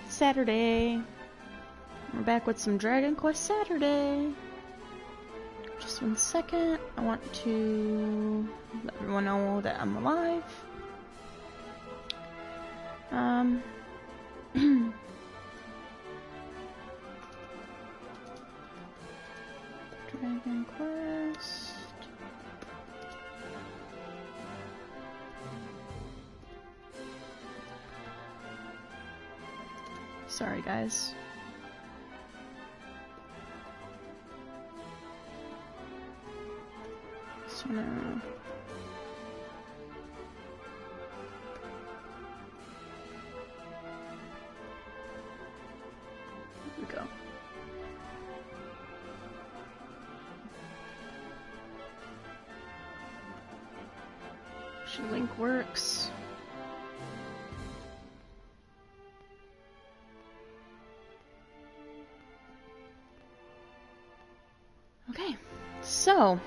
Saturday. We're back with some Dragon Quest Saturday. Just 1 second. I want to let everyone know that I'm alive. Dragon Quest. Sorry, guys. Just wanna... Here we go. Should link works. Okay, so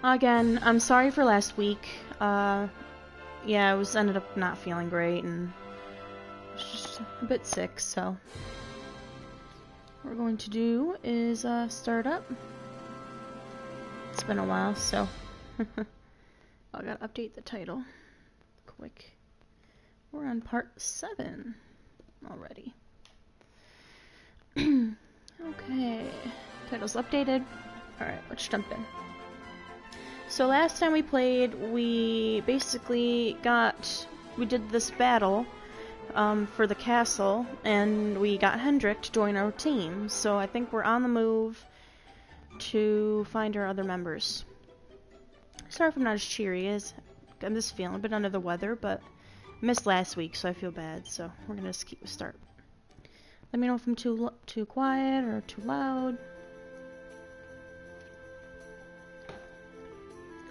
again, I'm sorry for last week. Yeah, I ended up not feeling great and was just a bit sick, so what we're going to do is start up. It's been a while, so I gotta update the title quick. We're on part 7 already. Okay, title's updated. Alright, let's jump in. So last time we played, we basically we did this battle for the castle, and we got Hendrik to join our team. So I think we're on the move to find our other members. Sorry if I'm not as cheery as I'm just feeling a bit under the weather, but I missed last week, so I feel bad. So we're gonna just start. Let me know if I'm too quiet or too loud.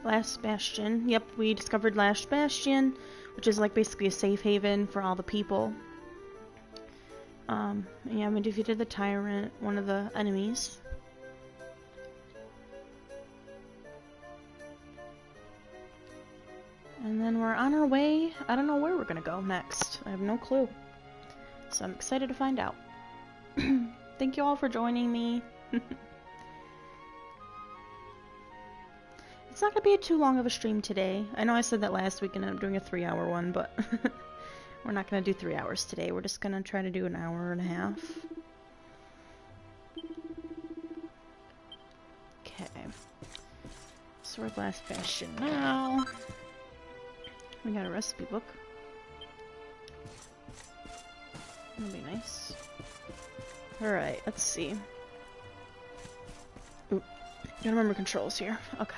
Last Bastion. Yep, we discovered Last Bastion, which is like basically a safe haven for all the people. And yeah, we defeated the tyrant, one of the enemies. And then we're on our way. I don't know where we're gonna go next. I have no clue. So I'm excited to find out. Thank you all for joining me. It's not gonna be too long of a stream today. I know I said that last week and I'm doing a 3-hour one, but we're not gonna do 3 hours today. We're just gonna try to do an hour and a half. Okay. So we're at Last Bastion now. We got a recipe book. That'll be nice. Alright, let's see. Oop. Gotta remember controls here. Okay.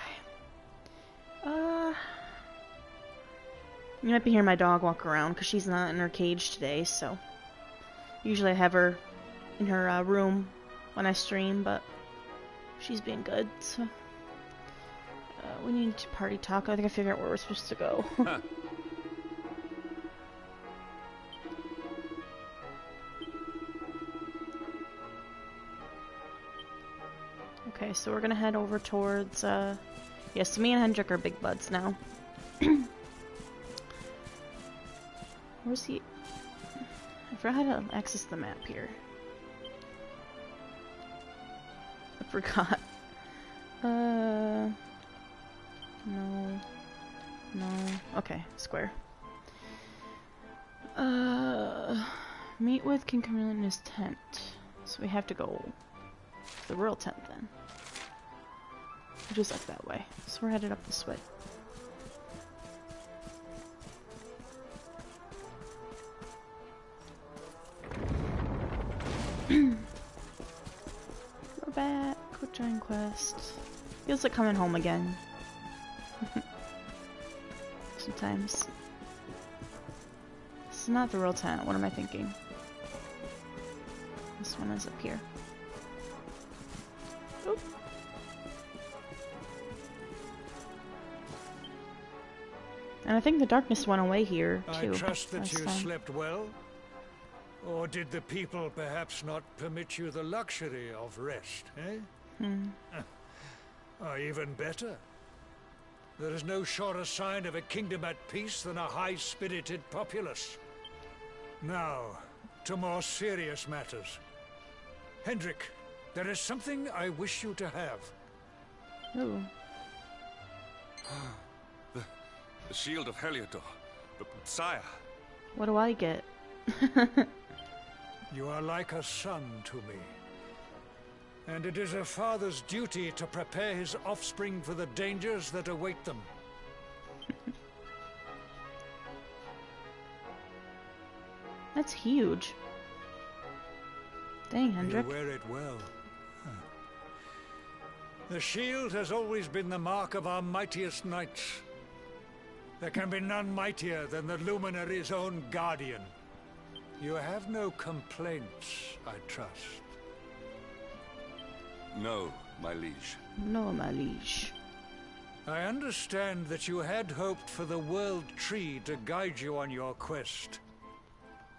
You might be hearing my dog walk around because she's not in her cage today, so usually I have her in her room when I stream, but she's being good, so we need to party talk. I think I figured out where we're supposed to go. Huh. Okay, so we're gonna head over towards, yeah, so me and Hendrik are big buds now. Where's he? I forgot how to access the map here. I forgot. No. No. Okay, square. Meet with King Camilla in his tent. So we have to go to the royal tent then. Which is up that way. So we're headed up this way. We're back with Dragon Quest. Feels like coming home again. Sometimes. This is not the real tent. What am I thinking? This one is up here. Oop. And I think the darkness went away here too. I trust that you slept well. Or did the people perhaps not permit you the luxury of rest, eh? Or even better, there is no surer sign of a kingdom at peace than a high-spirited populace. Now, to more serious matters. Hendrik, there is something I wish you to have. Ooh. The shield of Heliodor. But, sire. What do I get? You are like a son to me. And it is a father's duty to prepare his offspring for the dangers that await them. That's huge. Dang, Hendrik. You wear it well. Huh. The shield has always been the mark of our mightiest knights. There can be none mightier than the Luminary's own guardian. You have no complaints, I trust. No, my liege. No, my liege. I understand that you had hoped for the World Tree to guide you on your quest.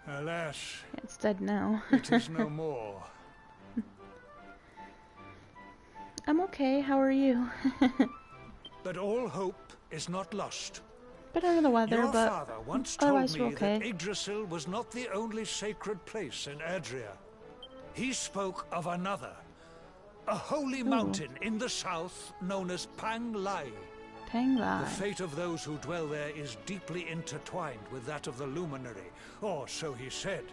Alas, It's dead now. it is no more. I'm okay, how are you? But all hope is not lost. Bit under the weather, Your but father once told otherwise we're me okay. that Yggdrasil was not the only sacred place in Adria. He spoke of another, a holy mountain in the south known as Pang Lai. Pang The Lai. fate of those who dwell there is deeply intertwined with that of the Luminary, or so he said.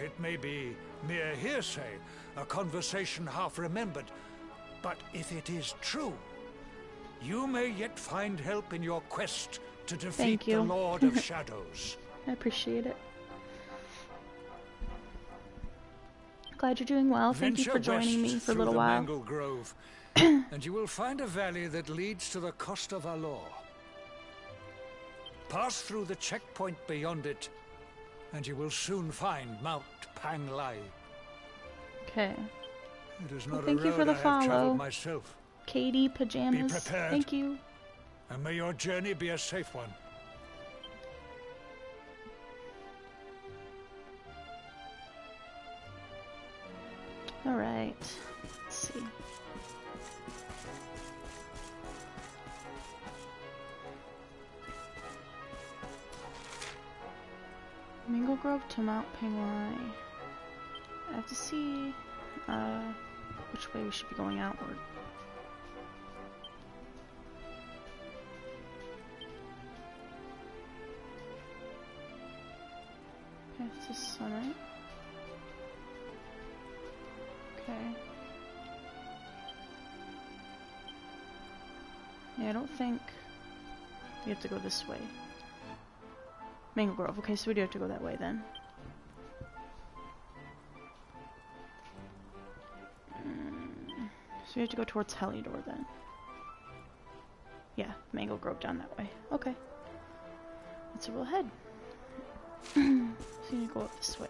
It may be mere hearsay, a conversation half remembered, but if it is true, you may yet find help in your quest to defeat Thank the you. Lord of Shadows. I appreciate it. Glad you're doing well. Thank you Venture for joining west me for a through little the while. Mangle Grove, and you will find a valley that leads to the coast of Alor. Pass through the checkpoint beyond it, and you will soon find Mount Pang Lai. Okay. It is Well, not thank a you road for the I have follow. traveled myself, Katie pajamas. prepared. Thank you. and may your journey be a safe one. All right. Let's see. Mangle Grove to Mount Panglai. I have to see which way we should be going outward. Path to Summit. Okay. Yeah, I don't think we have to go this way. Mangle Grove. Okay, so we do have to go that way then. So we have to go towards Heliodor then. Yeah, Mangle Grove down that way. Okay. That's where we'll head. So you need to go up this way.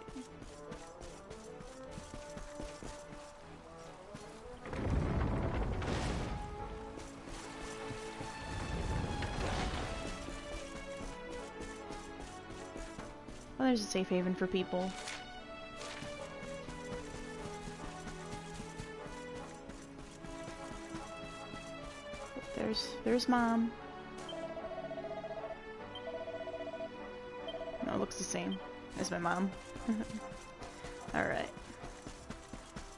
Oh, there's a safe haven for people. There's Mom. No, it looks the same as my mom. Alright.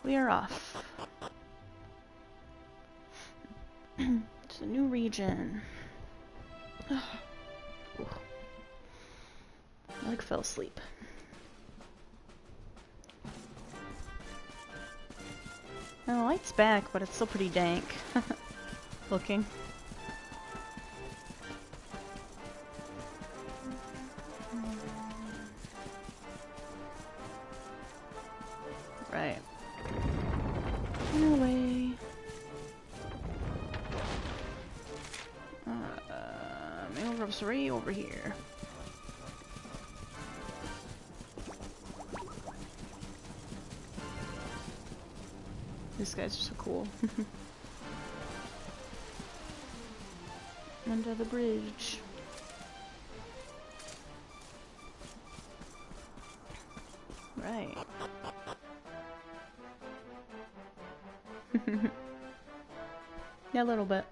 We are off. It's a new region. I like fell asleep. Now, the light's back, but it's still pretty dank looking. Right. Anyway. Mangle Grove's right over here. These guys are so cool. Under the bridge. Right. Yeah, a little bit.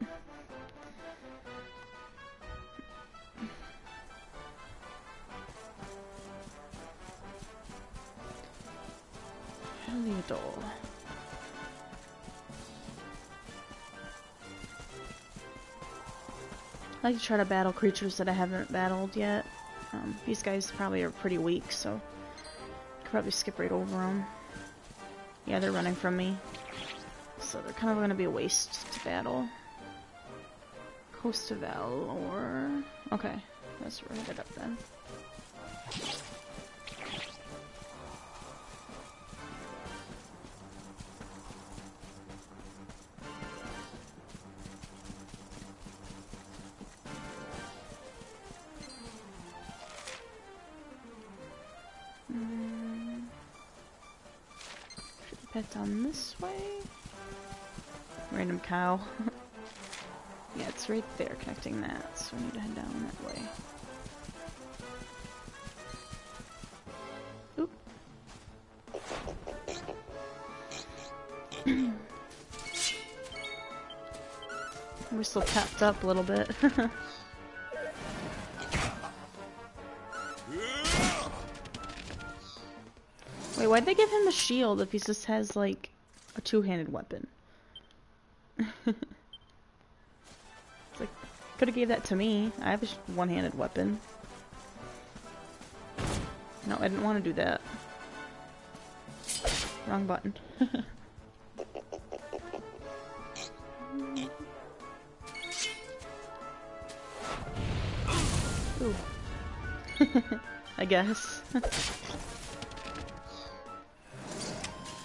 Heliodor. I like to try to battle creatures that I haven't battled yet. These guys probably are pretty weak, so I could probably skip right over them. Yeah, they're running from me. So they're kind of going to be a waste to battle. Coast of Valor. Okay, let's write it up then. Pet down this way. Random cow. Yeah, it's right there connecting that, so I need to head down that way. Oop. We're still tapped up a little bit. Wait, why'd they give him a shield if he just has, like, a two-handed weapon? It's like, could've gave that to me. I have a one-handed weapon. No, I didn't want to do that. Wrong button. Ooh. I guess.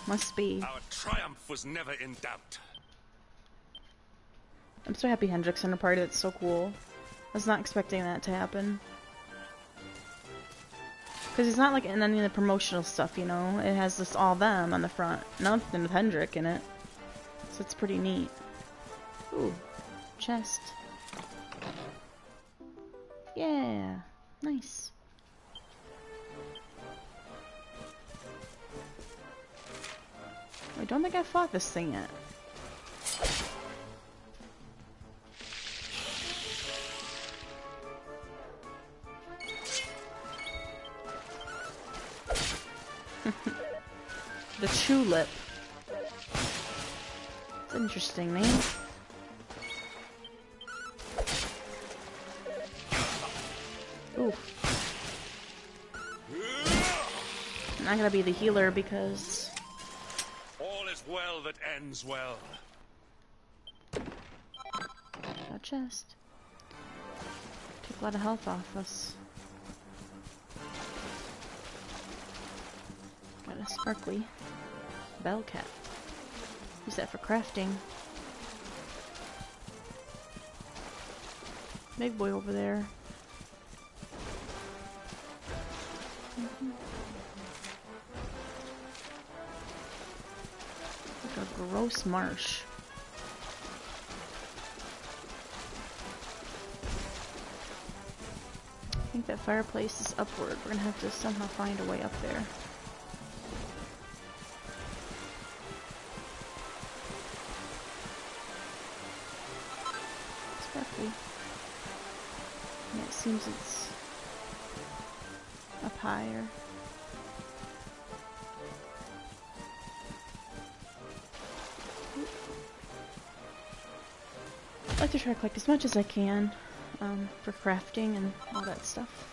Must be. Our triumph was never in doubt. I'm so happy Hendrick's in a party. That's so cool. I was not expecting that to happen. Because he's not like in any of the promotional stuff, you know? It has this all them on the front. Nothing with Hendrick in it. So it's pretty neat. Ooh. Chest. Yeah. Nice. I don't think I fought this thing yet. The Tulip. It's an interesting name. Ooh. I'm not gonna be the healer because All is well that ends well. that chest. Took a lot of health off us. Got a sparkly bell cap. Use that for crafting. Big boy over there. Like a gross marsh. I think that fireplace is upward. We're gonna have to somehow find a way up there. Sparkly. Yeah, it seems it's up higher. I like to try to collect as much as I can for crafting and all that stuff.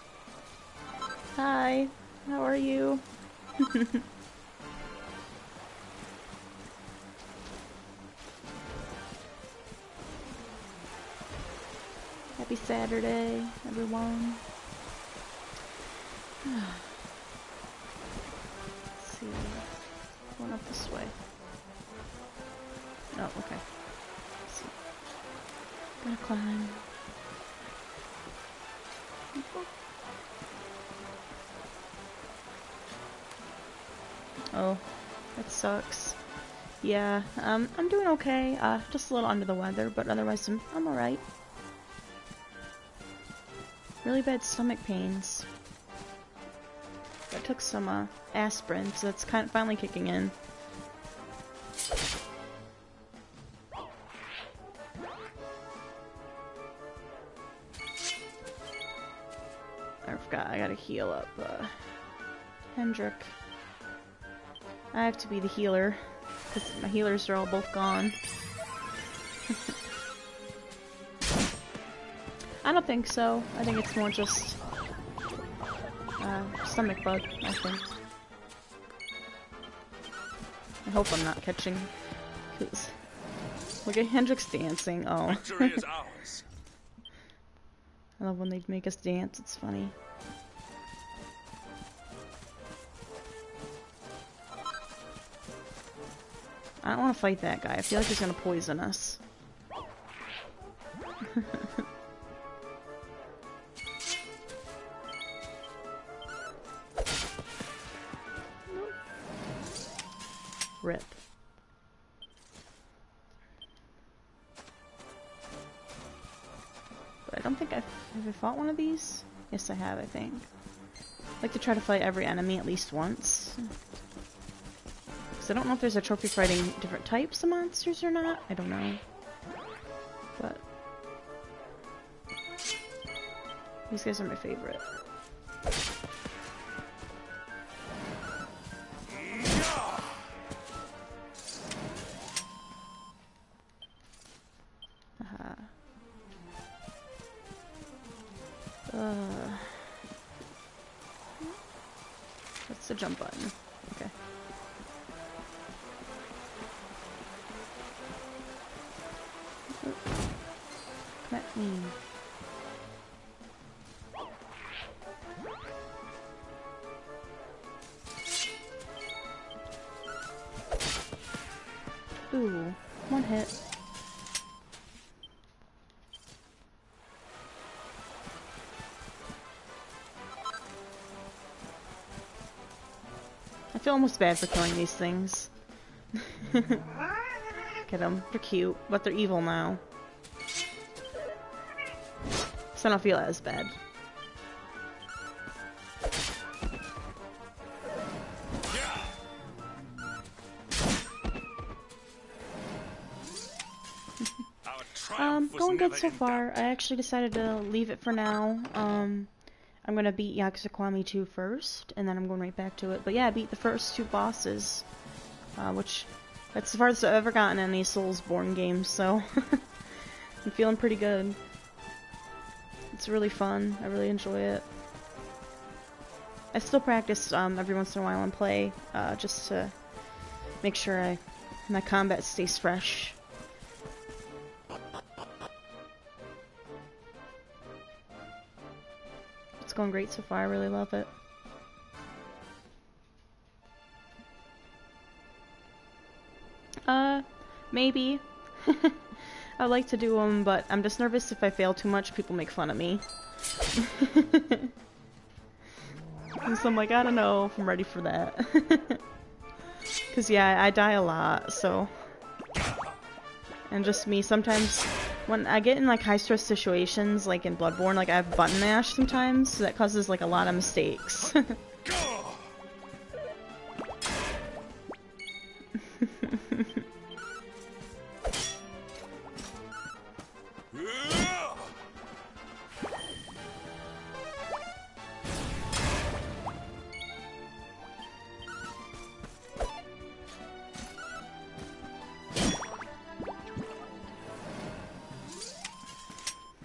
Hi, how are you? Happy Saturday, everyone. Let's see. Going up this way. Oh, okay. Let's see. Gotta climb. Oh, that sucks. Yeah, I'm doing okay. Just a little under the weather, but otherwise I'm alright. Really bad stomach pains. I took some aspirin, so that's kind of finally kicking in. I forgot, I gotta heal up Hendrick. I have to be the healer, because my healers are all both gone. I don't think so. I think it's more just stomach bug, I think. I hope I'm not catching, because look at Hendrix dancing. Oh. Victory is ours. I love when they make us dance, it's funny. I don't want to fight that guy. I feel like he's gonna poison us. Rip. But I don't think have I fought one of these? Yes, I have, I think. I like to try to fight every enemy at least once. Because I don't know if there's a trophy fighting different types of monsters or not. I don't know. But these guys are my favorite. That's the jump button. Okay. Come at me. Ooh, one hit. I feel almost bad for killing these things. Look at them. They're cute, but they're evil now. So I don't feel as bad. Going good so far. I actually decided to leave it for now. I'm gonna beat Yakuza Kiwami 2 first, and then I'm going right back to it. But yeah, I beat the first 2 bosses, which that's the farthest I've ever gotten in any Soulsborne games, so I'm feeling pretty good. It's really fun. I really enjoy it. I still practice every once in a while and play, just to make sure my combat stays fresh. It's going great so far. I really love it. Maybe. I'd like to do them, but I'm just nervous if I fail too much, people make fun of me. And so I'm like, I don't know if I'm ready for that. Because yeah, I die a lot, so... And just me, sometimes when I get in like high stress situations, like in Bloodborne, like I have button mash sometimes, so that causes like a lot of mistakes.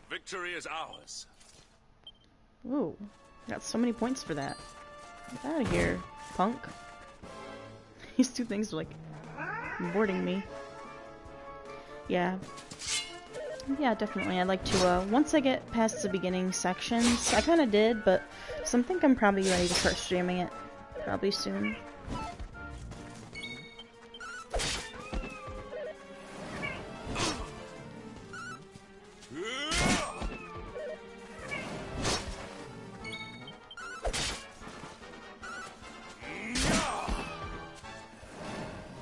Victory is ours. Ooh, got so many points for that. Get out of here, punk. These 2 things are like boarding me. Yeah. Yeah, definitely. I'd like to, once I get past the beginning sections, I kind of did, but so I think I'm probably ready to start streaming it probably soon.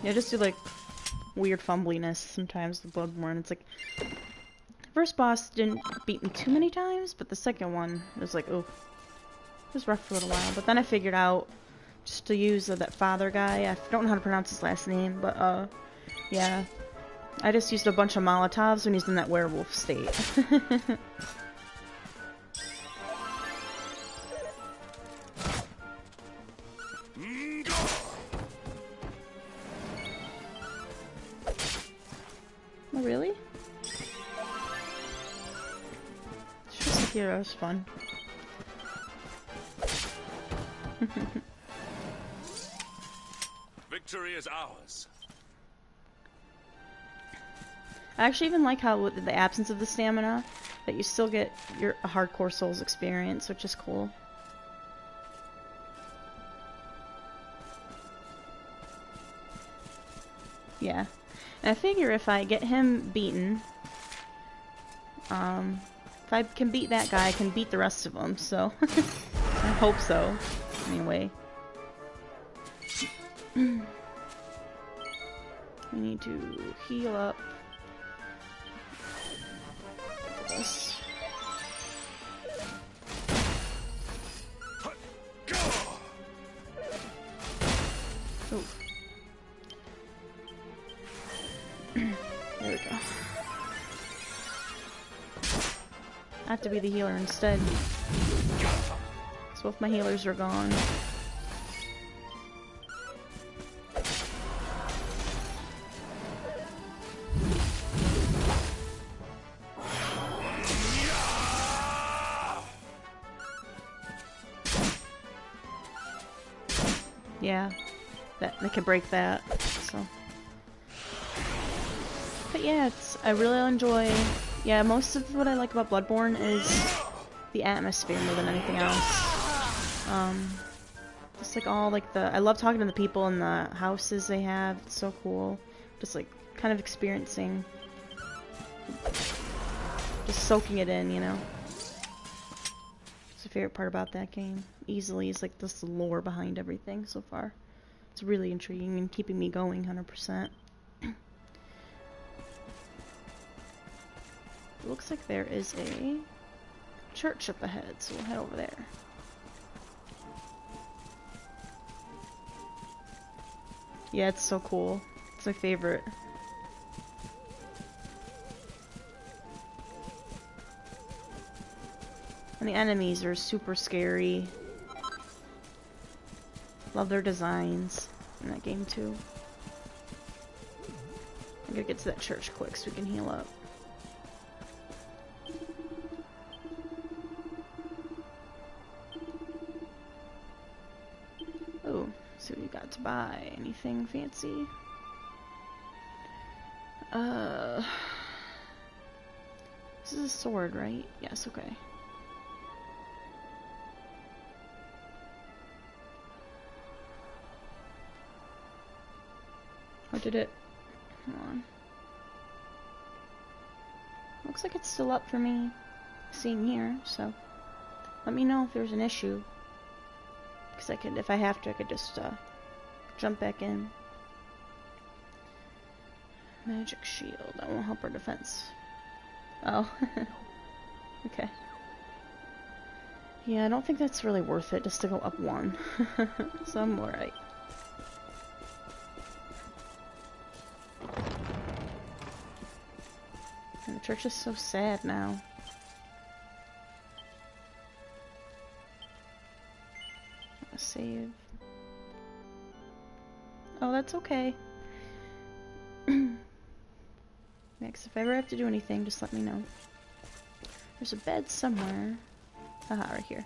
Yeah, just do like weird fumbliness sometimes with Bloodborne. It's like first boss didn't beat me too many times, but the second one was like, oh, it was rough for a little while. But then I figured out just to use that father guy. I don't know how to pronounce his last name, but yeah, I just used a bunch of Molotovs when he's in that werewolf state. Yeah, that was fun. Victory is ours. I actually even like how with the absence of the stamina, that you still get your hardcore Souls experience, which is cool. Yeah. And I figure if I get him beaten, if I can beat that guy, I can beat the rest of them, so I hope so. Anyway. We need to heal up. This. Oh. There we go. I have to be the healer instead. So both my healers are gone. Yeah, that they can break that. So, but yeah, I really enjoy. Yeah, most of what I like about Bloodborne is the atmosphere more than anything else. Just like all like I love talking to the people in the houses they have. It's so cool. Just like kind of experiencing, just soaking it in, you know. It's the favorite part about that game. Easily is like this lore behind everything so far. It's really intriguing and keeping me going 100%. It looks like there is a church up ahead, so we'll head over there. Yeah, it's so cool. It's my favorite. And the enemies are super scary. Love their designs in that game too. I'm gonna get to that church quick so we can heal up. Oh, see what you got to buy. Anything fancy? This is a sword, right? Yes, okay. Or did it? Hold on. Looks like it's still up for me seeing here, so let me know if there's an issue. Because I could, if I have to, I could just jump back in. Magic shield. That won't help our defense. Oh. Okay. Yeah, I don't think that's really worth it just to go up one. So I'm alright. And the church is so sad now. I'll save. Oh, that's okay. Next, if I ever have to do anything, just let me know. There's a bed somewhere. Aha, right here.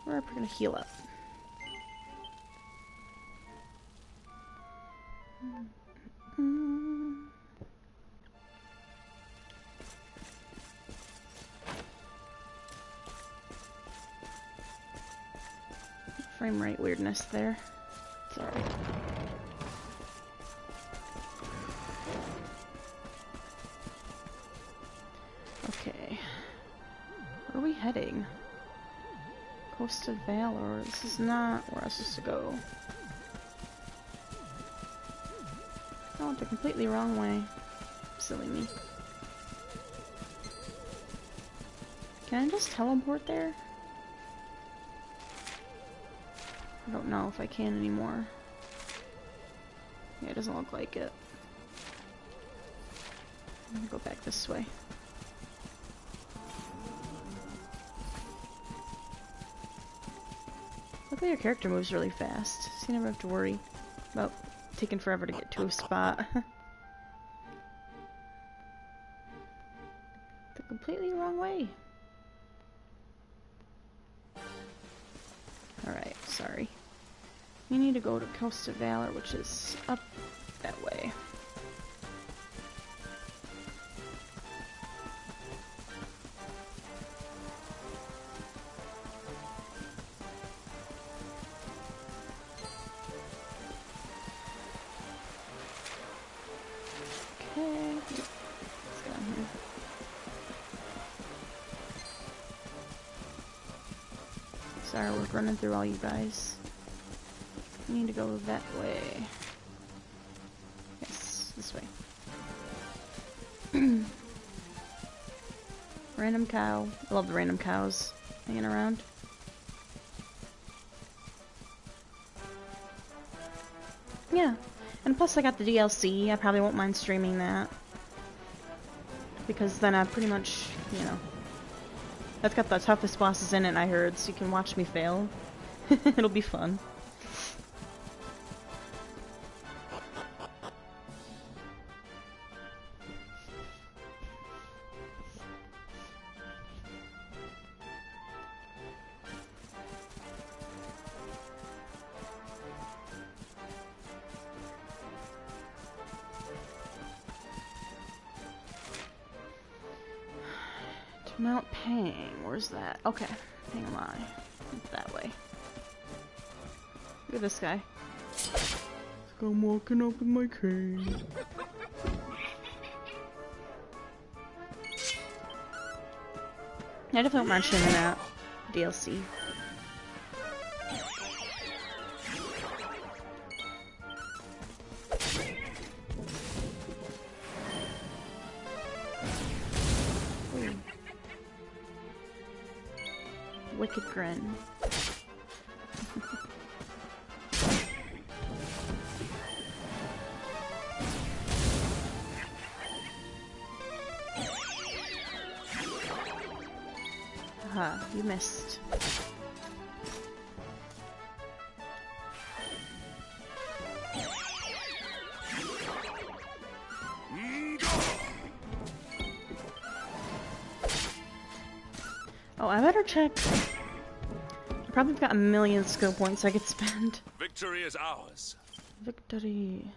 We're gonna heal up. Frame rate weirdness there. It's alright. Okay. Where are we heading? Coast of Valor. This is not where I was supposed to go. I went the completely wrong way. Silly me. Can I just teleport there? I don't know if I can anymore. Yeah, it doesn't look like it. I'm gonna go back this way. Luckily your character moves really fast, so you never have to worry about taking forever to get to a spot. The completely wrong way. sorry. You need to go to Coast of Valor, which is up that way. Okay, let's go down here. Sorry, we're running through all you guys. We need to go that way. Yes, this way. Random cow. I love the random cows hanging around. Yeah. And plus I got the DLC. I probably won't mind streaming that. Because then I pretty much, you know... That's got the toughest bosses in it, I heard, so you can watch me fail. It'll be fun. Mount Pang, where's that? Okay, Pang Lai. That way. Look at this guy. I'm walking up with my cane. I definitely don't mind streaming that DLC. Wicked Grin. Haha, you missed. Oh, I better check. I probably got a million skill points I could spend. Victory is ours. Victory.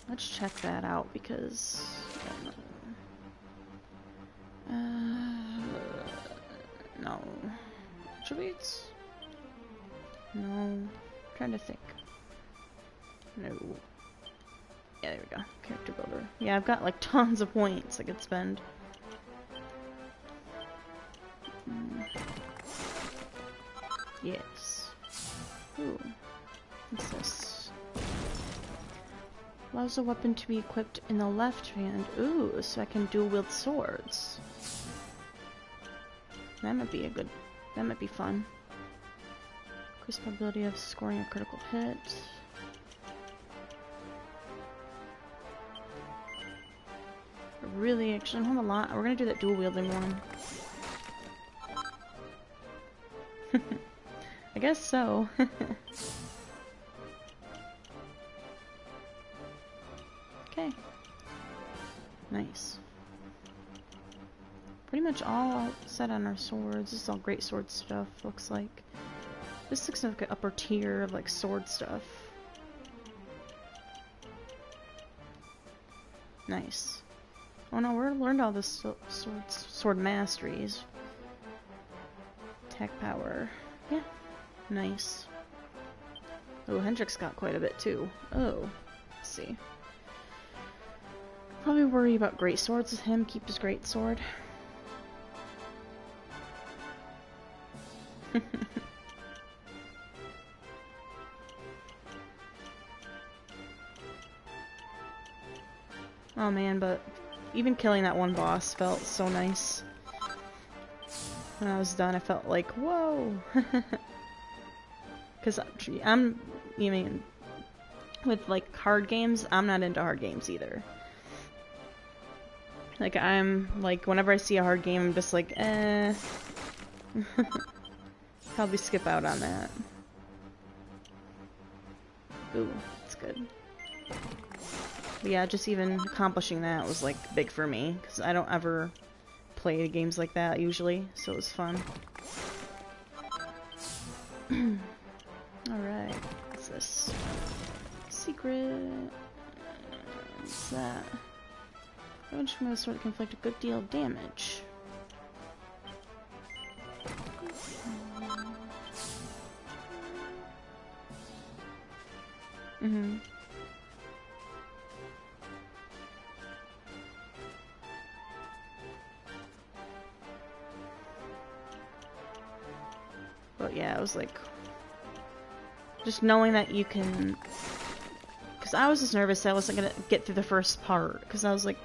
Let's check that out because... no. Attributes? No. I'm trying to think. No. Yeah, there we go. Character builder. Yeah, I've got like tons of points I could spend. Yes. Ooh. What's this? Allows the weapon to be equipped in the left hand. Ooh, so I can dual wield swords. That might be a good... That might be fun. Increase probability of scoring a critical hit. Really, actually, I don't have a lot. We're gonna do that dual wielding one. I guess so. Okay. Nice. Pretty much all set on our swords. This is all great sword stuff, looks like. This looks like an upper tier of like sword stuff. Nice. Oh no, we're learned all this sword masteries. Attack power. Yeah. Nice. Oh, Hendrix got quite a bit too. Oh. Let's see. Probably worry about great swords with him. Keep his great sword. Oh man, but even killing that one boss felt so nice. When I was done, I felt like, whoa! Because I'm, you mean, with like hard games, I'm not into hard games either. Like, I'm, like, whenever I see a hard game, I'm just like, eh. Probably skip out on that. Ooh, that's good. But yeah, just even accomplishing that was, like, big for me, because I don't ever play games like that, usually, so it was fun. secret. What's that? Damage from this sword can inflict a good deal of damage. But yeah, it was like just knowing that you can, because I was just nervous that I wasn't gonna get through the first part, because I was like,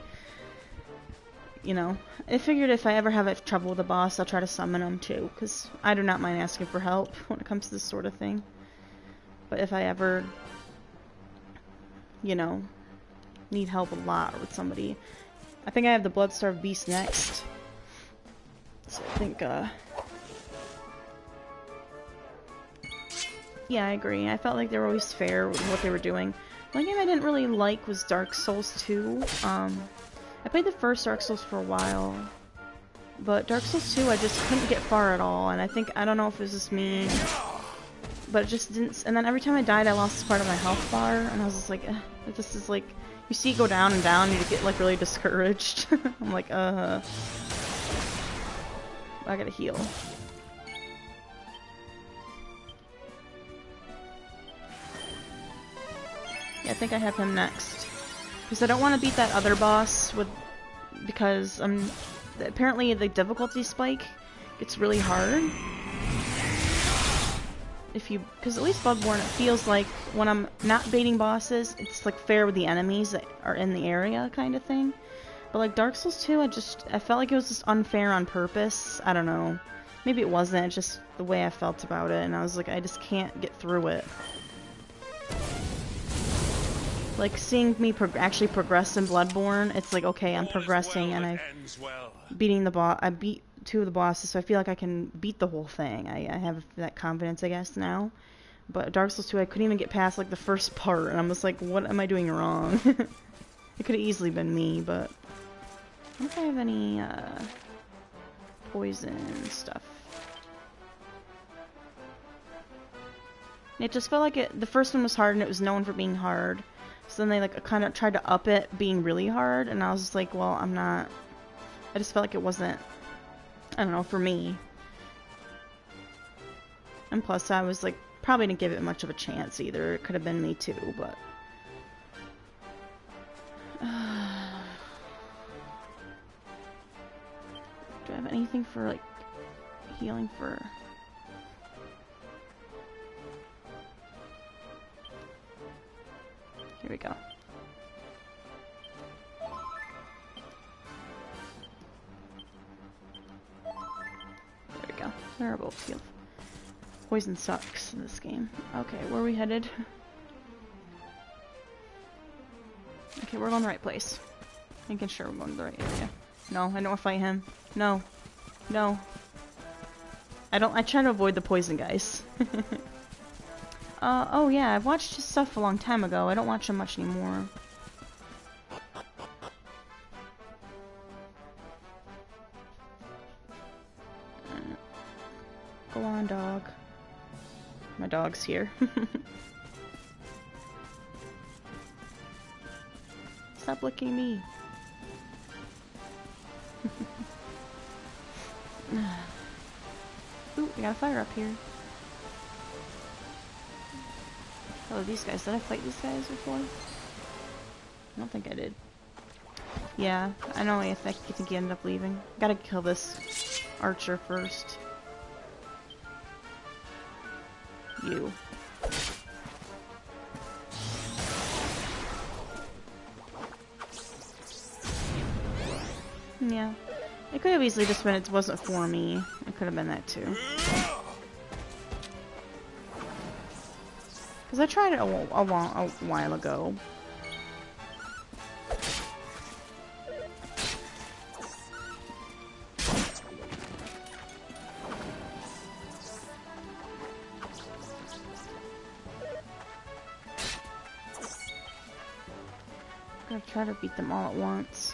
you know, I figured if I ever have trouble with a boss, I'll try to summon him too, because I do not mind asking for help when it comes to this sort of thing. But if I ever, you know, need help a lot with somebody, I think I have the Bloodstarved Beast next. So I think, yeah, I agree. I felt like they were always fair with what they were doing. One game I didn't really like was Dark Souls 2. I played the first Dark Souls for a while, but Dark Souls 2 I just couldn't get far at all, and I don't know if it was just me, but it just didn't, and then every time I died I lost part of my health bar, and I was just like, this is like, you see it go down and down, and you get like really discouraged. I'm like, I gotta heal. Yeah, I think I have him next. Because I don't want to beat that other boss because apparently the difficulty spike gets really hard. Because at least Bloodborne, it feels like when I'm not baiting bosses, it's like fair with the enemies that are in the area kind of thing. But like Dark Souls 2, I felt like it was just unfair on purpose. I don't know. Maybe it wasn't, it's just the way I felt about it, and I was like, I just can't get through it. Like, seeing me actually progress in Bloodborne, it's like, okay, I'm progressing, and I beat 2 of the bosses, so I feel like I can beat the whole thing. I have that confidence, I guess, now. But Dark Souls 2, I couldn't even get past, like, the first part, and I'm just like, what am I doing wrong? It could have easily been me, but I don't know if I have any, poison stuff. It just felt like the first one was hard, and it was known for being hard. So then they like kind of tried to up it being really hard, and I was just like, well, I just felt like it wasn't, I don't know, for me. And plus I was like, probably didn't give it much of a chance either. It could have been me too, but do I have anything for like healing for? Here we go. There we go. They're both healed. Poison sucks in this game. Okay, where are we headed? Okay, we're going the right place. Making sure we're going to the right area. No, I don't want to fight him. No. No. I try to avoid the poison guys. Oh yeah, I've watched his stuff a long time ago. I don't watch him much anymore. Go on, dog. My dog's here. Stop licking me. Ooh, we got a fire up here. Oh, these guys. Did I fight these guys before? I don't think I did. Yeah, I know. I think he ended up leaving. Gotta kill this archer first. You. Yeah. It could have easily just been it wasn't for me. It could have been that too. Because I tried it a while ago. I'm gonna try to beat them all at once.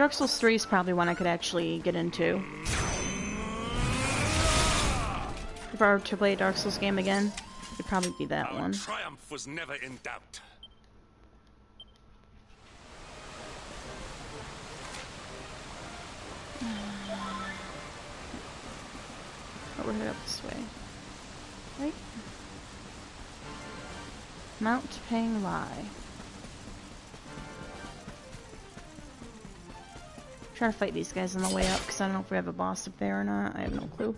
Dark Souls 3 is probably one I could actually get into. If I were to play a Dark Souls game again, it'd probably be that one. Triumph was never in doubt. Oh, we're headed up this way. Right? Mount Pang Lai. Try to fight these guys on the way up, because I don't know if we have a boss up there or not. I have no clue.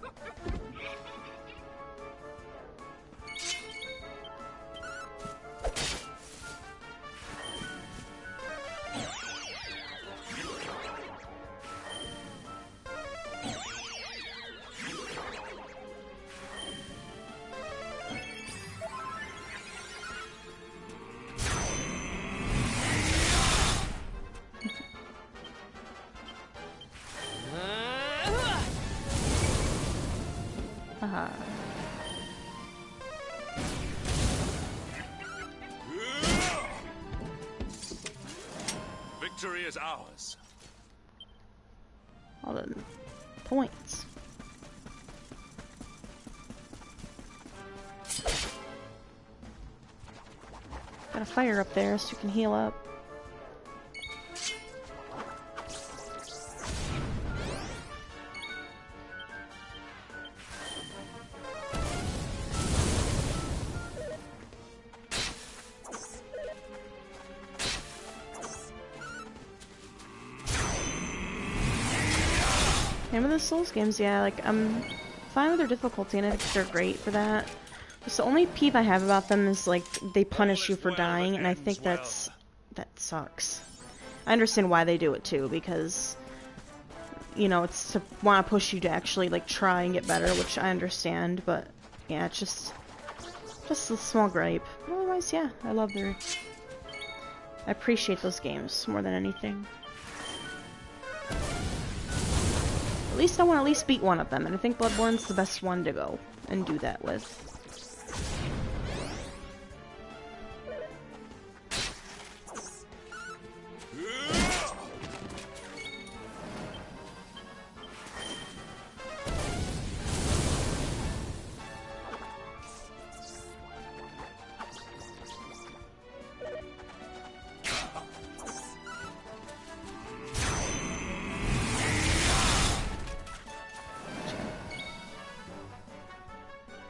Haha. Victory is ours. All the points. Got a fire up there so you can heal up. Some of the Souls games, yeah, like, I'm fine with their difficulty, and I think they're great for that. Just the only peeve I have about them is, like, they punish you for dying, and I think that sucks. I understand why they do it, too, because, you know, it's to want to push you to actually, like, try and get better, which I understand, but, yeah, it's just a small gripe. But otherwise, yeah, I appreciate those games more than anything. At least I want to at least beat one of them, and I think Bloodborne's the best one to go and do that with.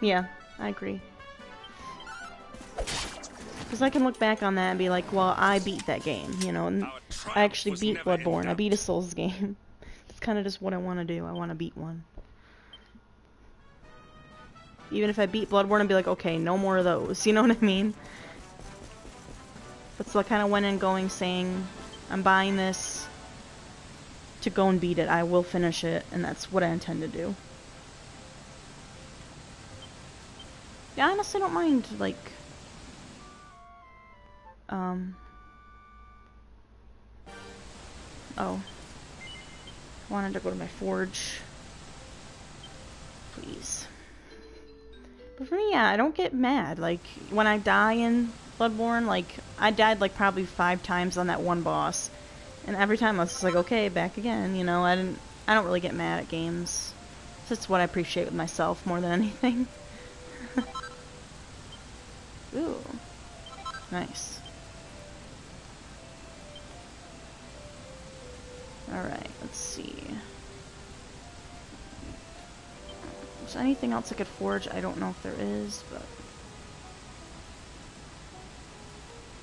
Yeah, I agree. Because I can look back on that and be like, well, I beat that game, you know, and I actually beat Bloodborne. I beat a Souls game. That's kind of just what I want to do. I want to beat one. Even if I beat Bloodborne, I'd be like, okay, no more of those. You know what I mean? That's the kind of went in going saying, I'm buying this to go and beat it. I will finish it, and that's what I intend to do. Yeah, I honestly don't mind, like, oh. I wanted to go to my forge. Please. But for me, yeah, I don't get mad. Like, when I die in Bloodborne, like, I died, like, probably 5 times on that one boss. And every time I was just like, okay, back again, you know, I don't really get mad at games. That's what I appreciate with myself more than anything. Ooh. Nice. Alright, let's see. Is there anything else I could forge? I don't know if there is, but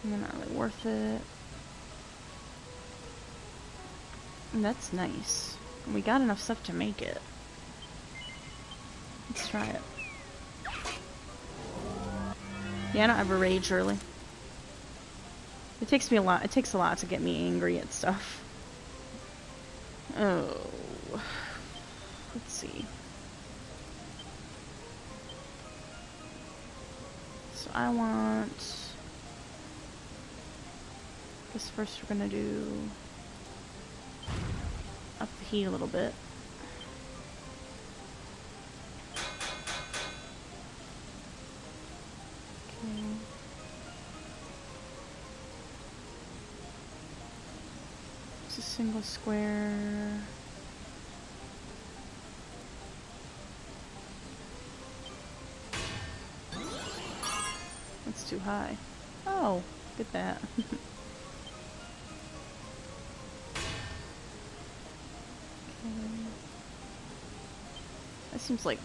not really worth it. And that's nice. We got enough stuff to make it. Let's try it. Yeah, I don't ever rage early. It takes a lot to get me angry at stuff. Oh. Let's see. So I want... I guess first we're gonna do... up the heat a little bit. Okay. Is this Single square. That's too high. Oh, get that. That seems like...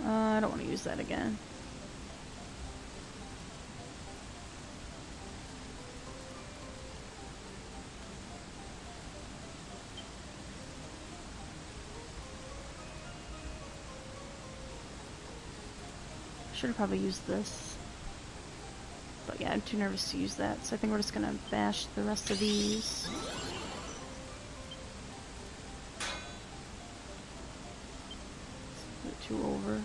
I don't want to use that again. Should have probably used this. But yeah, I'm too nervous to use that, so I think we're just gonna bash the rest of these. Put 2 over.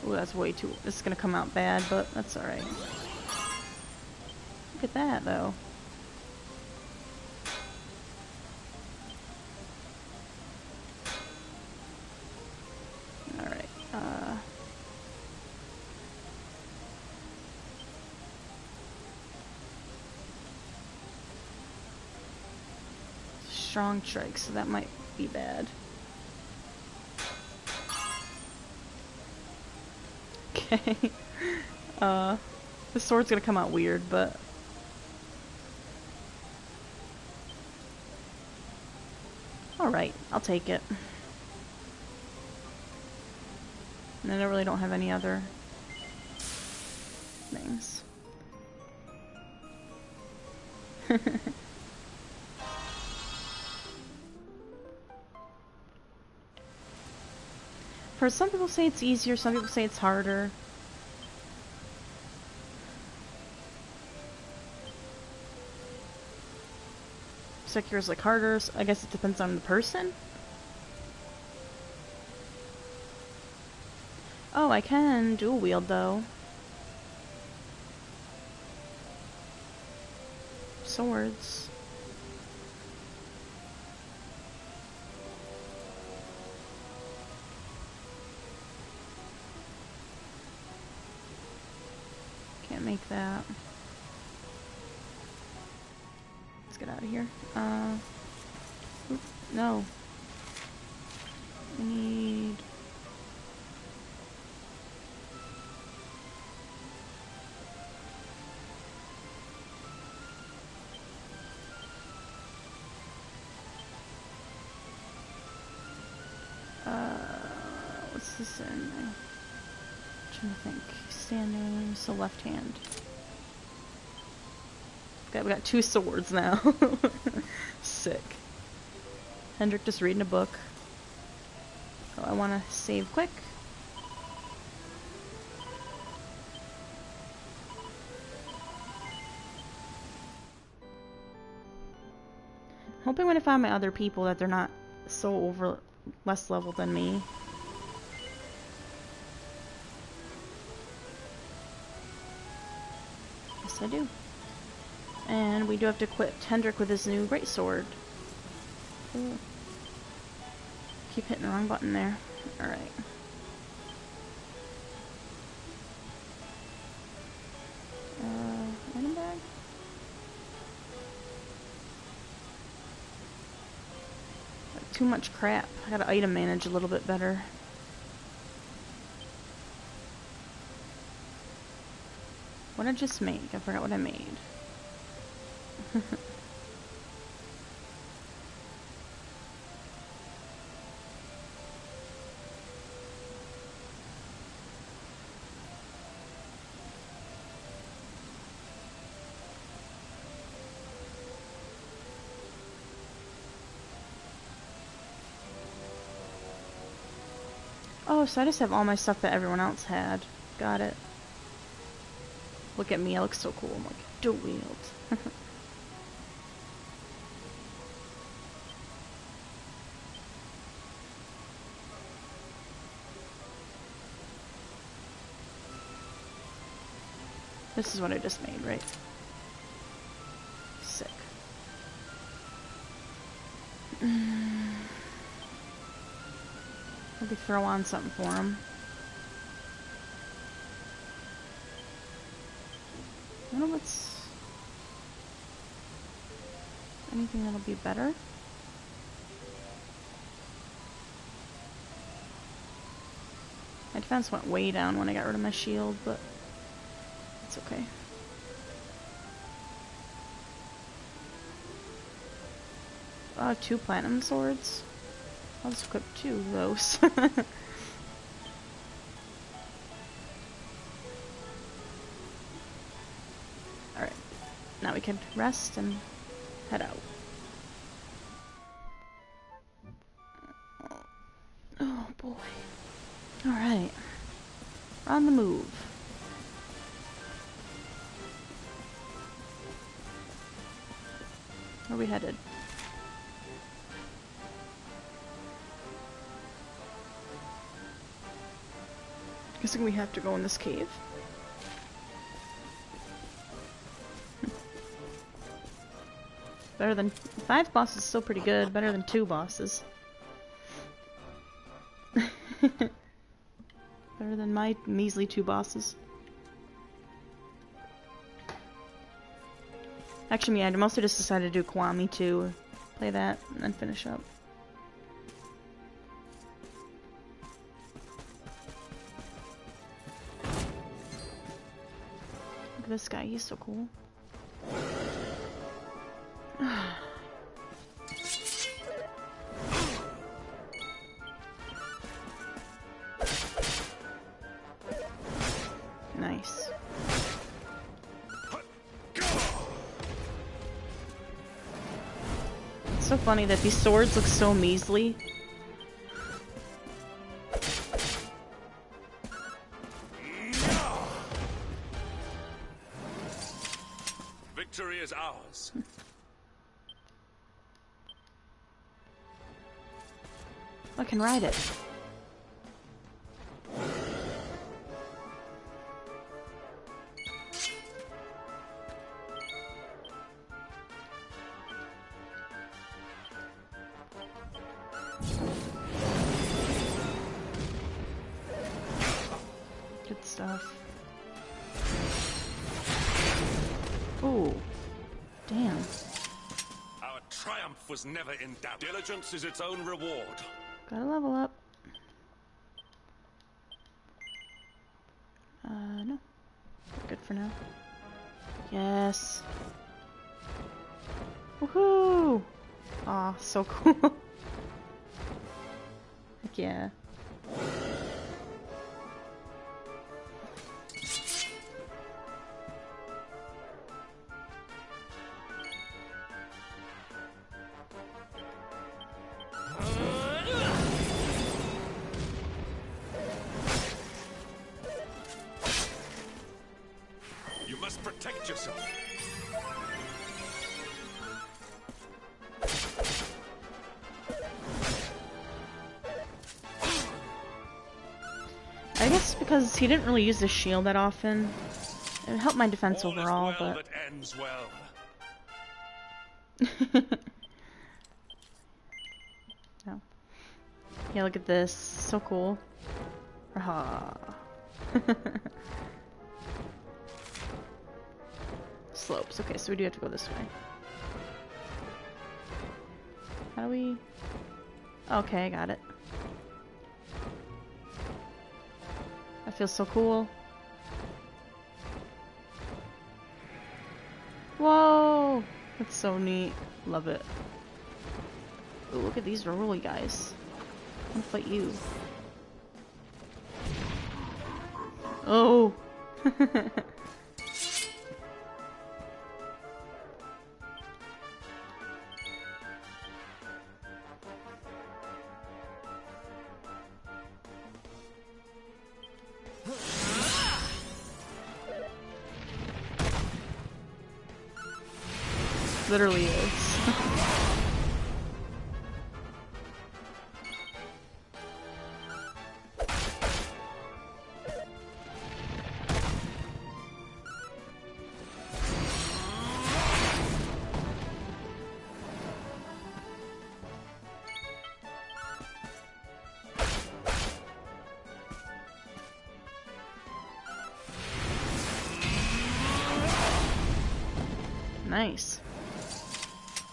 Oh, that's way too... This is gonna come out bad, but that's alright. Look at that, though. Strong strike, so that might be bad. Okay. The sword's gonna come out weird, but... Alright, I'll take it. And I really don't have any other things. For some people say it's easier, some people say it's harder. Sekiro's like harder, so I guess it depends on the person. Oh, I can dual wield though. Swords. Can't make that. Let's get out of here. No. I need... what's this in? I'm trying to think. Standing, so left hand. Okay, we got 2 swords now. Sick. Hendrik just reading a book. Oh, I want to save quick. Hoping when I find my other people that they're not so less level than me. Yes, I do. And we do have to equip Hendrik with his new greatsword. Ooh. Keep hitting the wrong button there. Alright. Item bag? Too much crap. I gotta item manage a little bit better. What did I just make? I forgot what I made. Oh, so I just have all my stuff that everyone else had. Got it. Look at me, I look so cool. I'm like, dual wield. This is what I just made, right? Sick. Maybe throw on something for him. I wonder what's... anything that'll be better? My defense went way down when I got rid of my shield, but it's okay. I have 2 platinum swords. I'll just equip 2 of those. Alright. Now we can rest and head out. Oh boy. Alright. We're on the move. Where are we headed? Guessing we have to go in this cave. Better than 5 bosses is still pretty good. Better than 2 bosses. Better than my measly 2 bosses. Actually, yeah, I mostly just decided to do Kiwami too. Play that and then finish up. Look at this guy, he's so cool. Nice. It's so funny that these swords look so measly. Victory is ours. I can ride it. Good stuff. Ooh. Damn. Our triumph was never in doubt. Diligence is its own reward. Gotta level up. No. We're good for now. Yes. Woohoo! Aw, so cool. Heck yeah. You must protect yourself. I guess because he didn't really use the shield that often. It helped my defense All is overall, well but... that ends well. No. Yeah, look at this. So cool. Aha. Slopes. Okay, so we do have to go this way. How do we... Okay, I got it. That feels so cool. Whoa! That's so neat. Love it. Ooh, look at these rolly guys. I want to fight you. Oh! Literally is. Nice.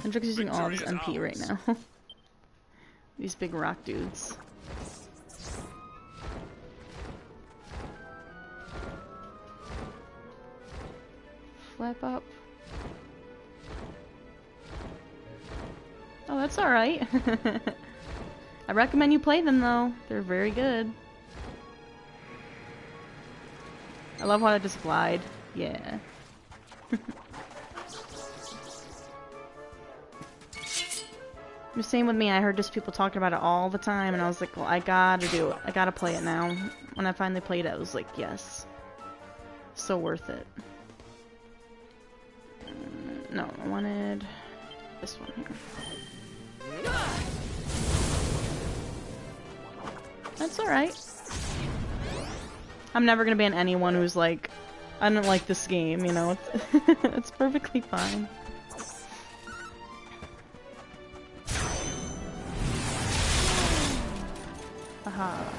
Hendrick's using all of his MP right now. These big rock dudes. Flap up. Oh, that's alright. I recommend you play them though. They're very good. I love how they just glide. Yeah. The same with me. I heard just people talking about it all the time, and I was like, well, I gotta do it. I gotta play it now. When I finally played it, I was like, yes. So worth it. No, I wanted this one here. That's alright. I'm never gonna ban anyone who's like, I don't like this game, you know? It's, it's perfectly fine. Aha.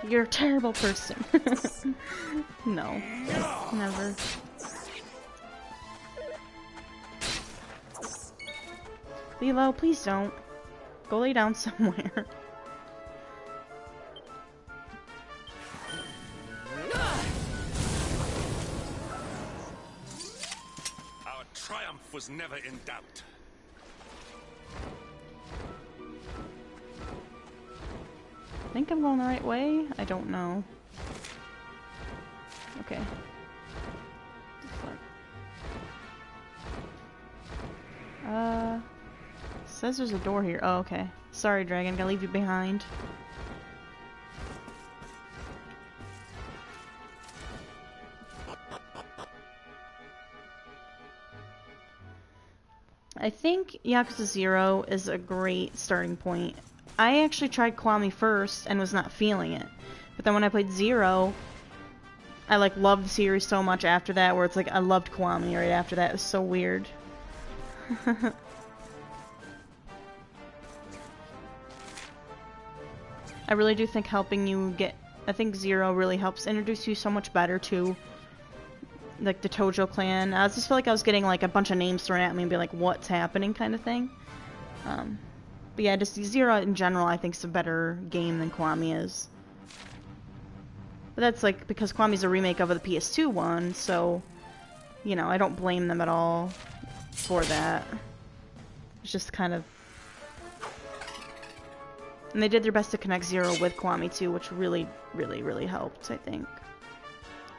You're a terrible person. No. Never. Lilo, please don't. Go lay down somewhere. Our triumph was never in doubt. I think I'm going the right way? I don't know. Okay. Says there's a door here. Oh, okay. Sorry, dragon. Gotta leave you behind. I think Yakuza 0 is a great starting point. I actually tried Kiwami first and was not feeling it. But then when I played 0, I like loved the series so much after that, where it's like I loved Kiwami right after that. It was so weird. I really do think helping you get... I think 0 really helps introduce you so much better to like the Tojo clan. I just feel like I was getting like a bunch of names thrown at me and be like, what's happening kind of thing. But yeah, just 0 in general I think is a better game than Kiwami is. But that's like because Kiwami's a remake of the PS2 one, so you know, I don't blame them at all for that. It's just kind of... And they did their best to connect 0 with Kiwami too, which really, really, really helped, I think.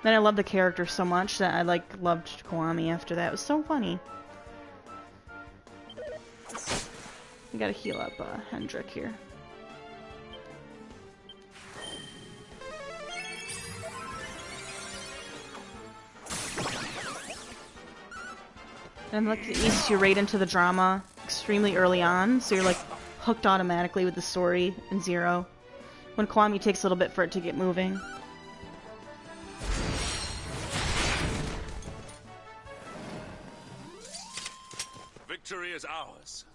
Then I loved the character so much that I like loved Kiwami after that. It was so funny. We gotta heal up Hendrick here. And like it eases you right into the drama extremely early on, so you're like hooked automatically with the story in 0. When Kiwami takes a little bit for it to get moving. Victory is ours.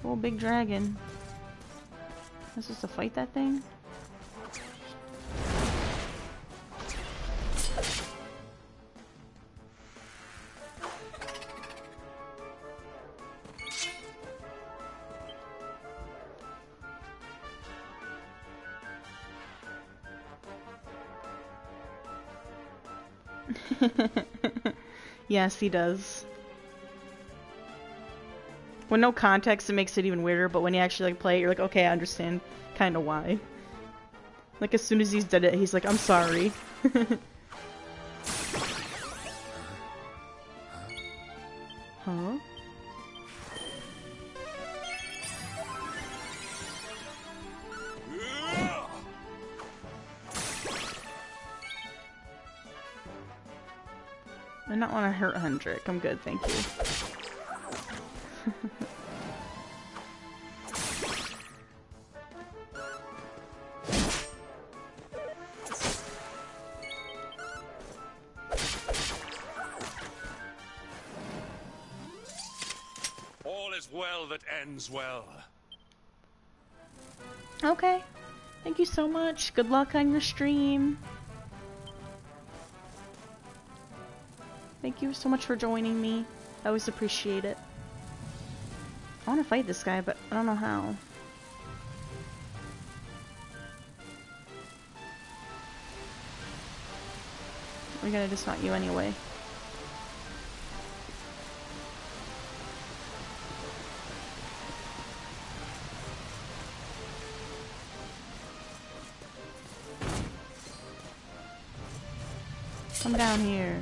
Oh, big dragon. This is to fight that thing? Yes, he does. With no context, it makes it even weirder, but when you actually like play it, you're like, okay, I understand kind of why. Like, as soon as he's did it, he's like, I'm sorry. Huh? I don't want to hurt Hendrick. I'm good, thank you. All is well that ends well. Okay. Thank you so much. Good luck on your stream. Thank you so much for joining me. I always appreciate it. I want to fight this guy, but I don't know how. We're gonna dismount you anyway. Come down here.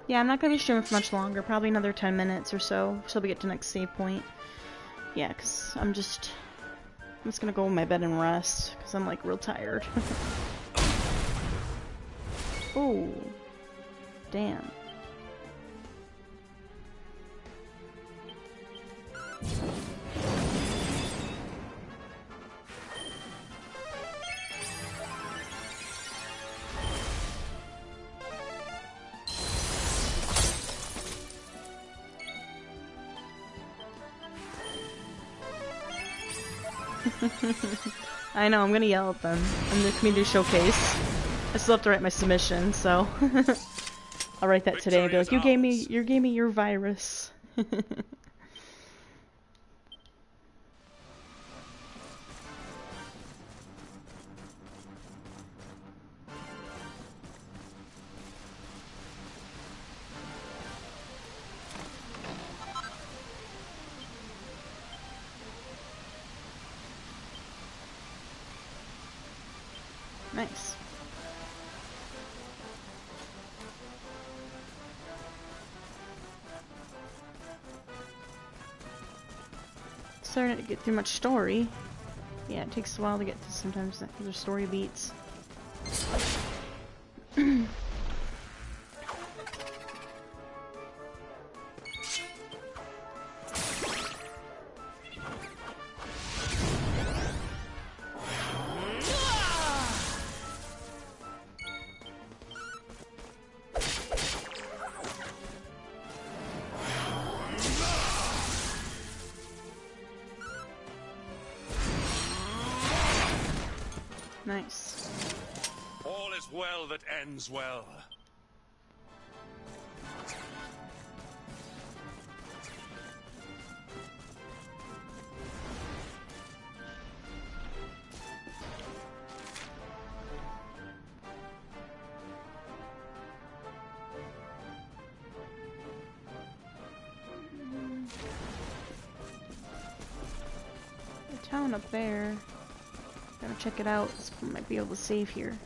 Yeah, I'm not gonna be streaming for much longer. Probably another 10 minutes or so, till we get to next save point. Yeah, because I'm just gonna go in my bed and rest, because I'm like real tired. Oh, damn. I know, I'm gonna yell at them in the community showcase. I still have to write my submission, so I'll write that today and be like, you gave me your virus. Nice. Starting to get through much story. Yeah, it takes a while to get to sometimes because there's story beats. Nice. All is well that ends well. The town up there. Gotta check it out. Might be able to save here.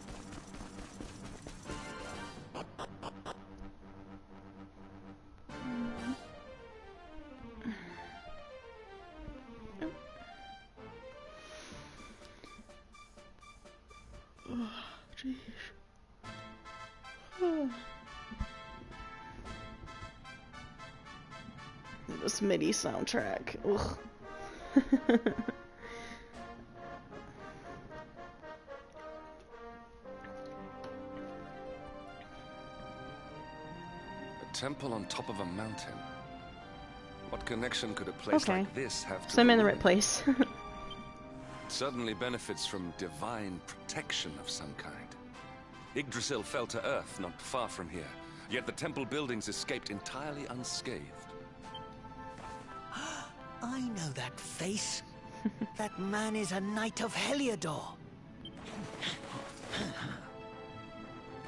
Oh, jeez. This MIDI soundtrack. Ugh. Temple on top of a mountain. What connection could a place like this have to So I'm in the right place. It certainly benefits from divine protection of some kind. Yggdrasil fell to earth not far from here, yet the temple buildings escaped entirely unscathed. I know that face. That man is a knight of Heliodor.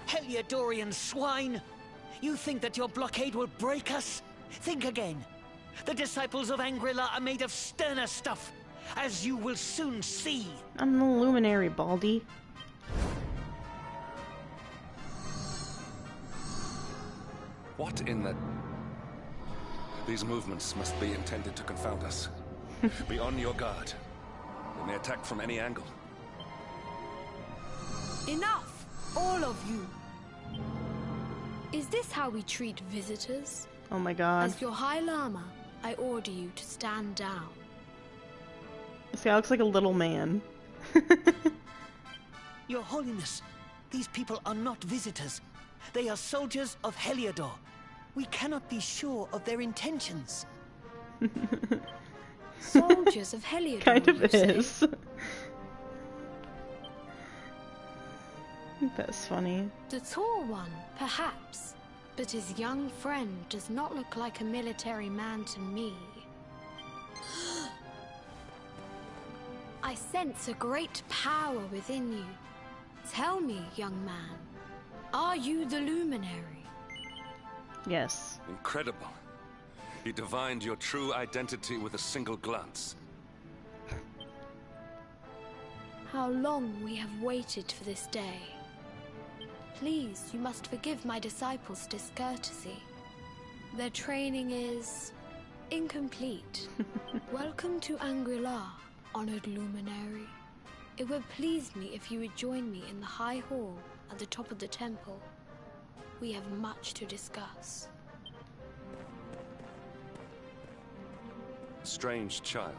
Heliodorian swine! You think that your blockade will break us? Think again. The disciples of Angrila are made of sterner stuff, as you will soon see. I'm the luminary, Baldy. What in the... These movements must be intended to confound us. Be on your guard. They may attack from any angle. Enough! All of you! Is this how we treat visitors? Oh my god. As your High Lama, I order you to stand down. This guy looks like a little man. Your Holiness, these people are not visitors. They are soldiers of Heliodor. We cannot be sure of their intentions. Soldiers of Heliodor, Kind of you say? is. That's funny. The tall one, perhaps. But his young friend does not look like a military man to me. I sense a great power within you. Tell me, young man, are you the luminary? Yes. Incredible. He divined your true identity with a single glance. How long we have waited for this day. Please, you must forgive my disciples' discourtesy. Their training is incomplete. Welcome to Angri-La, honored luminary. It would please me if you would join me in the high hall at the top of the temple. We have much to discuss. Strange child,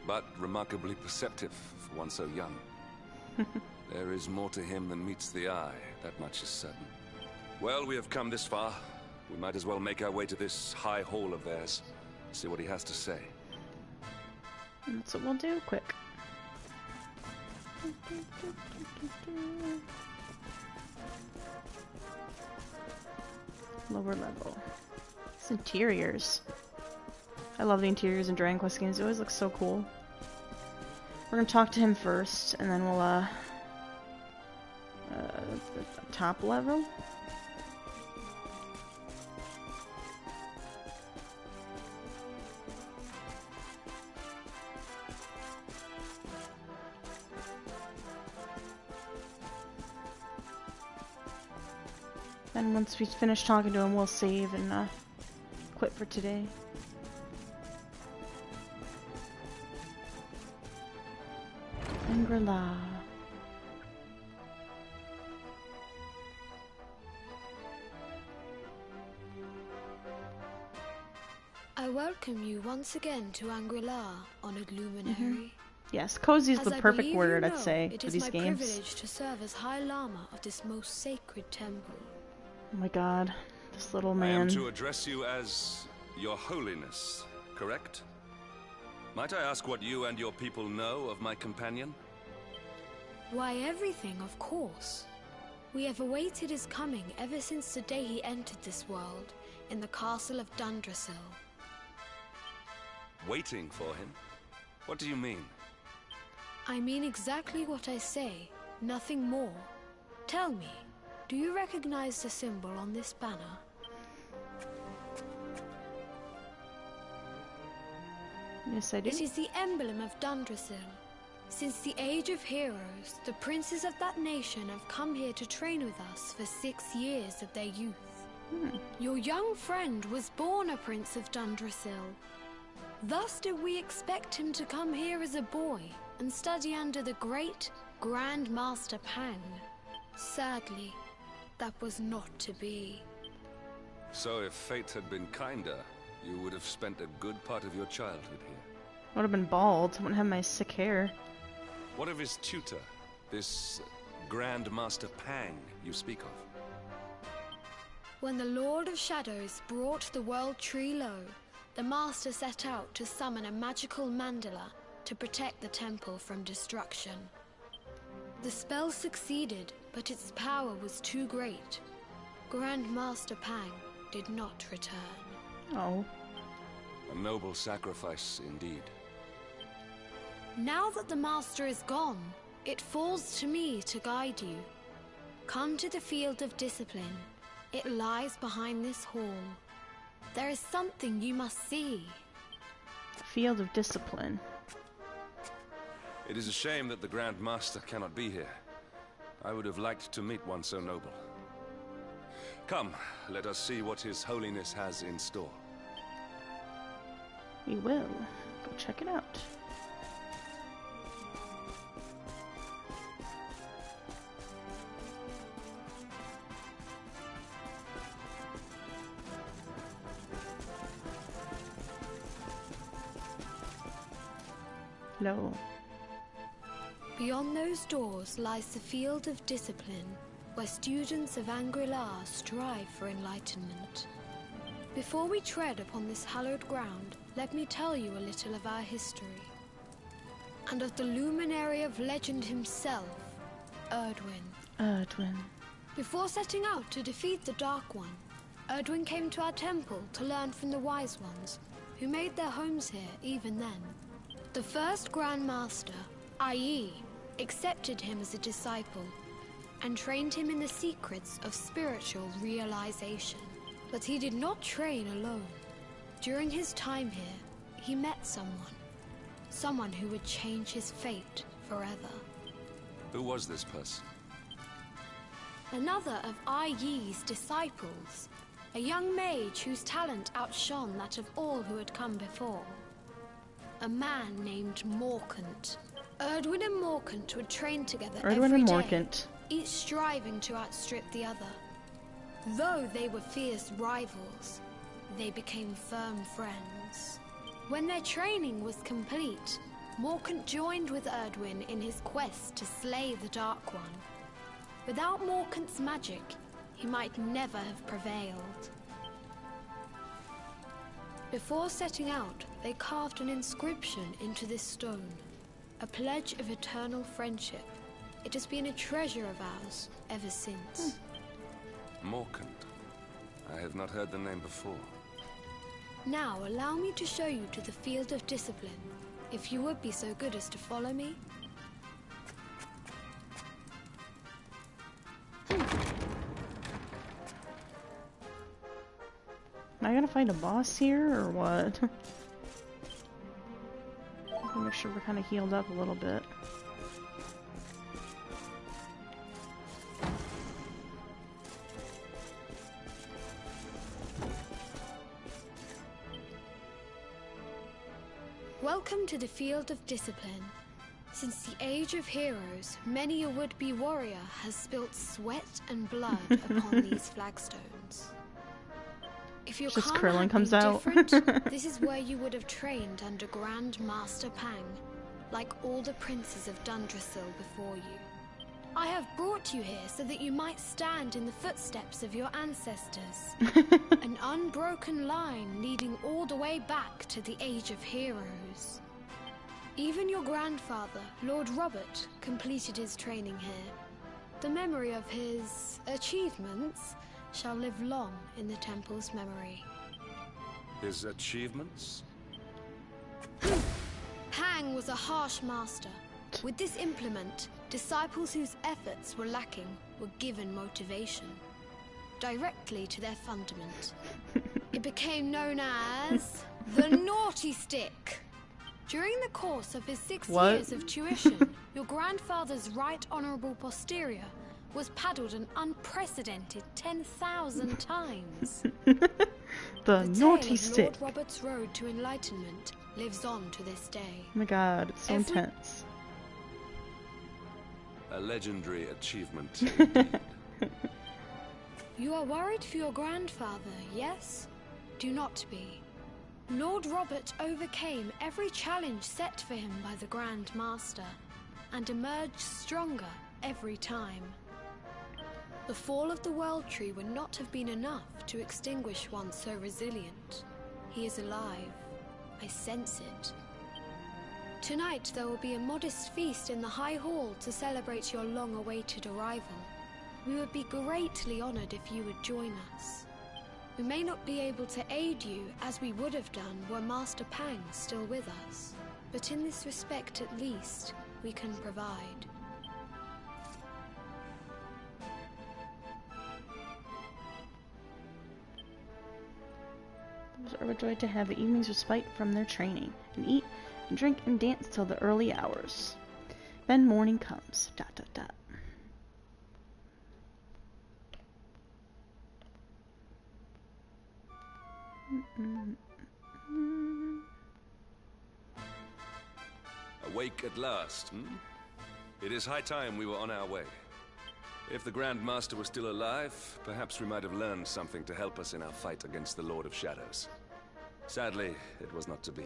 but remarkably perceptive for one so young. There is more to him than meets the eye, that much is certain. Well, we have come this far. We might as well make our way to this high hall of theirs. See what he has to say. That's what we'll do, quick. Lower level. These interiors. I love the interiors in Dragon Quest games. It always looks so cool. We're gonna talk to him first, and then we'll, the top level? Then once we finish talking to him, we'll save and, quit for today. Angri-La. I welcome you once again to Angri-La, honored luminary. Yes, cozy is As the I perfect believe word, you I'd know, say, it for is these my games. privilege to serve as High Lama of this most sacred temple. Oh my god, this little I am man. to address you as Your Holiness, correct? Might I ask what you and your people know of my companion? Why, everything, of course. We have awaited his coming ever since the day he entered this world, in the castle of Dundrasil. Waiting for him? What do you mean? I mean exactly what I say, nothing more. Tell me, do you recognize the symbol on this banner? Yes, I do. It is the emblem of Dundrasil. Since the Age of Heroes, the princes of that nation have come here to train with us for 6 years of their youth. Your young friend was born a prince of Dundrasil. Thus did we expect him to come here as a boy and study under the great Grand Master Pang. Sadly, that was not to be. So if fate had been kinder, you would have spent a good part of your childhood here. I would have been bald. I wouldn't have my sick hair. What of his tutor, this Grand Master Pang you speak of? When the Lord of Shadows brought the world tree low, the Master set out to summon a magical mandala to protect the temple from destruction. The spell succeeded, but its power was too great. Grand Master Pang did not return. Oh. A noble sacrifice indeed. Now that the Master is gone, it falls to me to guide you. Come to the Field of Discipline. It lies behind this hall. There is something you must see. Field of Discipline. It is a shame that the Grand Master cannot be here. I would have liked to meet one so noble. Come, let us see what His Holiness has in store. We will. Go check it out. Hello. Beyond those doors lies the Field of Discipline, where students of Angri-La strive for enlightenment. Before we tread upon this hallowed ground, let me tell you a little of our history. And of the luminary of legend himself, Erdwin. Erdwin. Before setting out to defeat the Dark One, Erdwin came to our temple to learn from the Wise Ones, who made their homes here even then. The first Grand Master, Ai, accepted him as a disciple and trained him in the secrets of spiritual realization. But he did not train alone. During his time here, he met someone who would change his fate forever. Who was this person? Another of Ai Yi's disciples, a young mage whose talent outshone that of all who had come before. A man named Morkant. Erdwin and Morkant would train together every day, each striving to outstrip the other. Though they were fierce rivals, they became firm friends. When their training was complete, Morkant joined with Erdwin in his quest to slay the Dark One. Without Morkant's magic, he might never have prevailed. Before setting out, they carved an inscription into this stone, a pledge of eternal friendship. It has been a treasure of ours ever since. Morkant. I have not heard the name before. Now allow me to show you to the Field of Discipline, if you would be so good as to follow me. Am I gonna fight a boss here, or what? Make sure we're kind of healed up a little bit. Welcome to the Field of Discipline. Since the Age of Heroes, many a would-be warrior has spilt sweat and blood upon these flagstones. If your Just karma Krillin had comes been out. different, this is where you would have trained under Grand Master Pang, like all the princes of Dundrasil before you. I have brought you here so that you might stand in the footsteps of your ancestors. An unbroken line leading all the way back to the Age of Heroes. Even your grandfather, Lord Robert, completed his training here. The memory of his achievements shall live long in the temple's memory. His achievements? Pang was a harsh master. With this implement, disciples whose efforts were lacking were given motivation, directly to their fundament. It became known as the Naughty Stick. During the course of his 6 years of tuition, your grandfather's right honorable posterior was paddled an unprecedented 10,000 times. The Naughty tale Stick. of Lord Robert's road to enlightenment lives on to this day. Oh my god, it's so intense. A legendary achievement, indeed. You are worried for your grandfather, yes? Do not be. Lord Robert overcame every challenge set for him by the Grand Master, and emerged stronger every time. The fall of the World Tree would not have been enough to extinguish one so resilient. He is alive. I sense it. Tonight there will be a modest feast in the High Hall to celebrate your long-awaited arrival. We would be greatly honored if you would join us. We may not be able to aid you as we would have done were Master Pang still with us, but in this respect at least, we can provide. Those are overjoyed to have the evening's respite from their training, and eat and drink and dance till the early hours. Then morning comes. ... Awake at last, hmm? It is high time we were on our way. If the Grand Master was still alive, perhaps we might have learned something to help us in our fight against the Lord of Shadows. Sadly, it was not to be.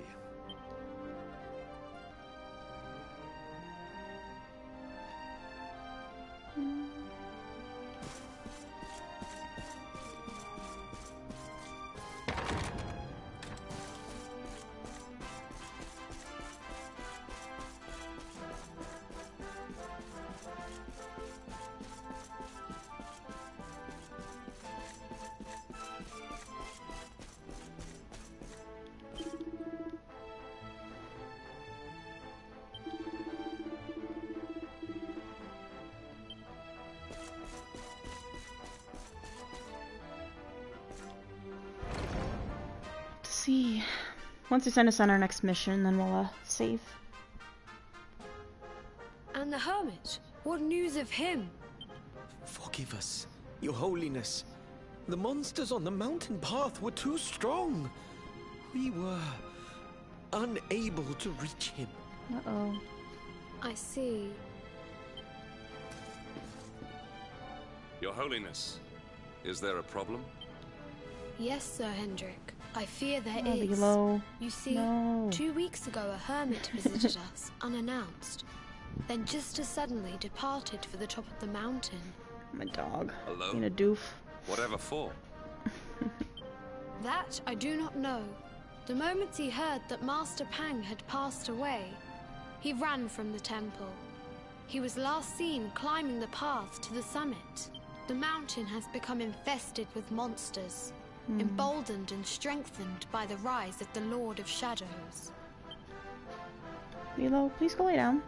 see. Once they send us on our next mission, then we'll save. And the hermit? What news of him? Forgive us, Your Holiness. The monsters on the mountain path were too strong. We were unable to reach him. Uh-oh. I see. Your Holiness, is there a problem? Yes, Sir Hendrik. I fear there Oh, is. below. You see, No. 2 weeks ago a hermit visited us, unannounced. Then just as suddenly departed for the top of the mountain. My dog. Hello? Being a doof. Whatever for? That I do not know. The moment he heard that Master Pang had passed away, he ran from the temple. He was last seen climbing the path to the summit. The mountain has become infested with monsters, emboldened and strengthened by the rise of the Lord of Shadows. Milo, please go lay down.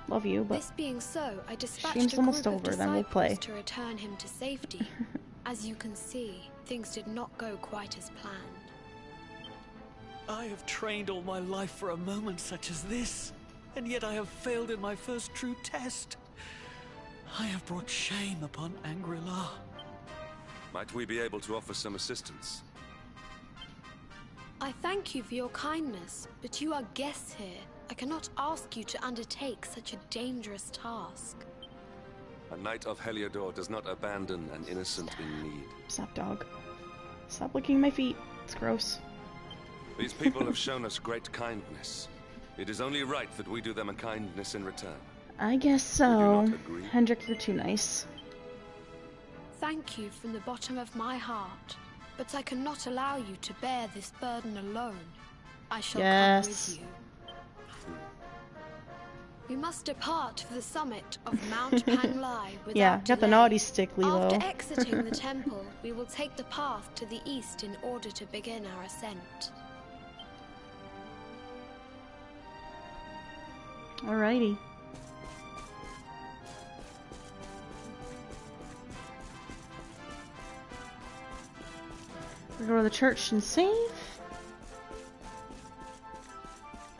Love you, but This being so, I dispatched Game's a almost group of over, then we'll play. disciples to return him to safety. As you can see, things did not go quite as planned. I have trained all my life for a moment such as this, and yet I have failed in my first true test. I have brought shame upon Angri-La. Might we be able to offer some assistance? I thank you for your kindness, but you are guests here. I cannot ask you to undertake such a dangerous task. A knight of Heliodor does not abandon an innocent in need. stop, dog. Stop licking my feet. It's gross. These people have shown us great kindness. It is only right that we do them a kindness in return. I guess so. Would you not agree? Hendrik, you're too nice. Thank you from the bottom of my heart, but I cannot allow you to bear this burden alone. I shall come with you. We must depart for the summit of Mount Panglai without Yeah, got the delay. naughty stick, Lilo. After exiting the temple, we will take the path to the east in order to begin our ascent. Alrighty. We go to the church and save.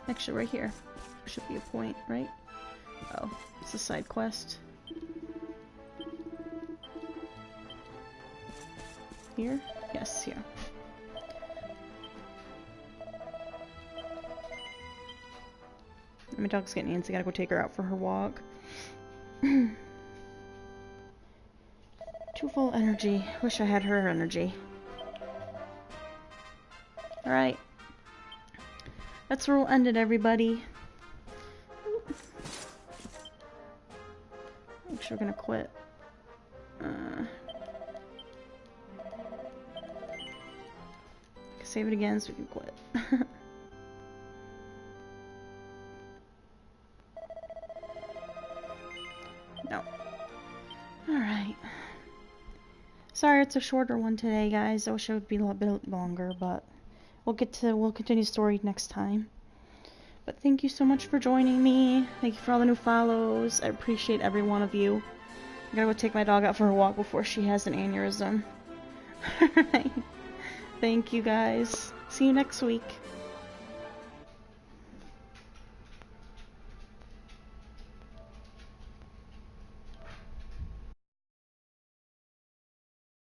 Actually, right here. Should be a point, right? Oh, it's a side quest. Here? Yes, here. My dog's getting antsy. I gotta go take her out for her walk. Too full energy. Wish I had her energy. Alright. That's where we'll end it, everybody. Make sure we're gonna quit. Save it again so we can quit. No. Alright. Sorry it's a shorter one today, guys. I wish it would be a little bit longer, but we'll continue the story next time. But thank you so much for joining me. Thank you for all the new follows. I appreciate every one of you. I gotta go take my dog out for a walk before she has an aneurysm. Alright. Thank you guys. See you next week.